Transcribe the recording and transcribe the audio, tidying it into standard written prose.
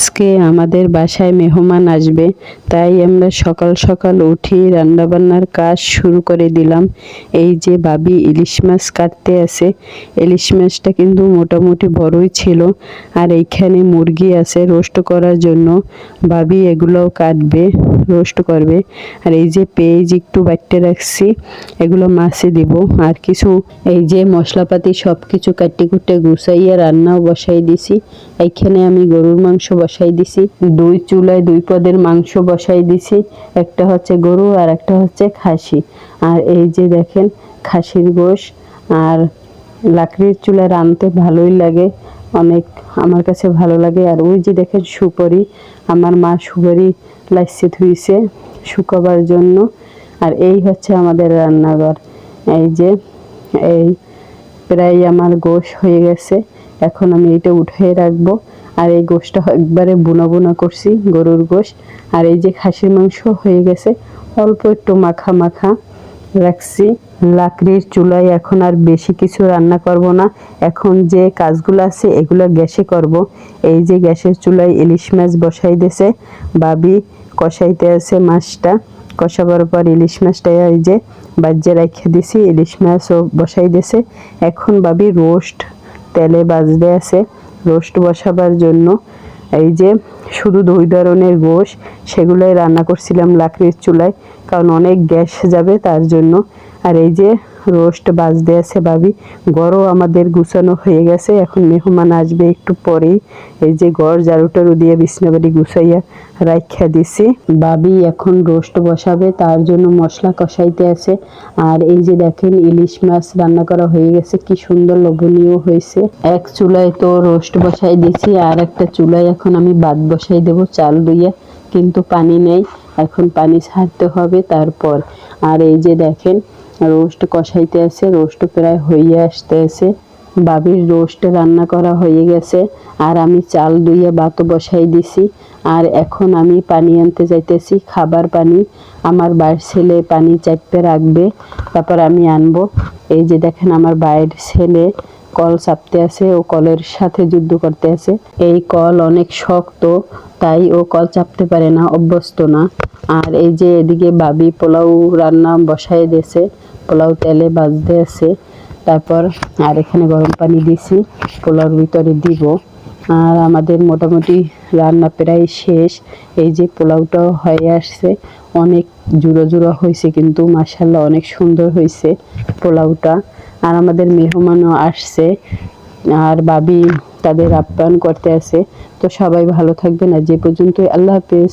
আজকে আমাদের বাসায় মেহমান আসবে, তাই আমরা সকাল সকাল উঠি রান্নাবান্নার কাজ শুরু করে দিলাম। এই যে ভাবি ইলিশ মাছ কাটতে আছে, ইলিশ মাছটা কিন্তু মোটামুটি বড়ই ছিল। আর এইখানে মুরগি আছে রোস্ট করার জন্য, ভাবি এগুলোও কাটবে, রোস্ট করবে। আর এই যে পেঁয়াজ একটু বাটতে রাখছি, এগুলো মাছে দিব। আর কিছু এই যে মশলাপাতি সব কিছু কাটি কুটে গুছাইয়া রান্নাও বসাই দিছি। এইখানে আমি গরুর মাংস বসাই দিছি, দুই চুলায় দুই পদের মাংস বসাই দিছি। একটা হচ্ছে গরু আর একটা হচ্ছে খাসি। আর এই যে দেখেন খাসির গোশ। আর লাকড়ির চুলায় রাঁধতে ভালোই লাগে, অনেক আমার কাছে ভালো লাগে। আর ওই যে দেখেন সুপারি, আমার মা সুপারি লাইসে ধুইছে শুকাবার জন্য। আর এই হচ্ছে আমাদের রান্নাঘর। এই যে এই প্রায় আমার গোশ হয়ে গেছে, এখন আমি এটা উঠিয়ে রাখবো। আর এই গোশটা একবারে বুনা বুনা করছি, গরুর গোশ। আর এই যে খাসির মাংস হয়ে গেছে, অল্প একটু মাখা মাখা রাখছি। লাকড়ির চুলায় এখন আর বেশি কিছু রান্না করব না, এখন যে কাজগুলো আছে এগুলো গ্যাসে করব। এই যে গ্যাসের চুলায় ইলিশ মাছ বসাই দিয়েছে ভাবি, কষাইতে আছে মাছটা। কষাবার পর ইলিশ মাছটা এই যে বাজ্যে রেখে দিছি, ইলিশ মাছও বসাই দিয়েছে। এখন ভাবি রোস্ট তেলে বাজতে আছে, রোস্ট বসাবার জন্য। এই যে শুধু দুই ধরনের গোশ, সেগুলোই রান্না করছিলাম লাকড়ির চুলায়, কারণ অনেক গ্যাস যাবে তার জন্য। আর এই যে রোস্ট বাজতে আছে ভাবি, গড়ও আমাদের গুছানো হয়ে গেছে, এখন মেহমান আসবে একটু পরেই। এই যে গড় ঝাড়ু টাড়ু দিয়ে বিছনাবাড়ি গুছাইয়া রাইখা দিছি। ভাবি এখন রোস্ট বসাবে, তার জন্য মশলা কষাইতে আছে। আর এই যে দেখেন ইলিশ মাছ রান্না করা হয়ে গেছে, কি সুন্দর লোভনীয় হয়েছে। এক চুলায় তো রোস্ট বসাই দিছি, আর একটা চুলায় এখন আমি ভাত বসাই দেব চাল ধুইয়া, কিন্তু পানি নেই, এখন পানি ছাড়তে হবে তারপর। আর এই যে দেখেন রোস্ট কষাইতে আছে, রোস্ট প্রায় হয়ে আসতে আছে। ভাবির রোস্ট রান্না করা হয়ে গেছে, আর আমি চাল ধুইয়া ভাতও বসাই দিছি। আর এখন আমি পানি আনতে যাইতেছি, খাবার পানি। আমার বাড়ির ছেলে পানি চাইতে রাখবে, তারপর আমি আনবো। এই যে দেখেন আমার বাড়ির ছেলে কল চাপতে আছে, ও কলের সাথে যুদ্ধ করতে আছে। এই কল অনেক শক্ত, তাই ও কল চাপতে পারে না, অভ্যস্ত না। আর এই যে এদিকে ভাবি পোলাও রান্না বসাই দিয়েছে, পোলাও তেলে ভাজতে আছে। তারপর আর এখানে গরম পানি দিছি, পোলাওর ভিতরে দিব। আর আমাদের মোটামুটি রান্না প্রায় শেষ। এই যে পোলাওটাও হয়ে আসছে, অনেক জুড়ো জুড়ো হয়েছে, কিন্তু মাশাআল্লাহ অনেক সুন্দর হয়েছে পোলাওটা। আর আমাদের মেহমানও আসছে, আর ভাবি তাদের আপ্যায়ন করতে আছে। তো সবাই ভালো থাকবেন, আর যে পর্যন্তই, আল্লাহ হাফেজ।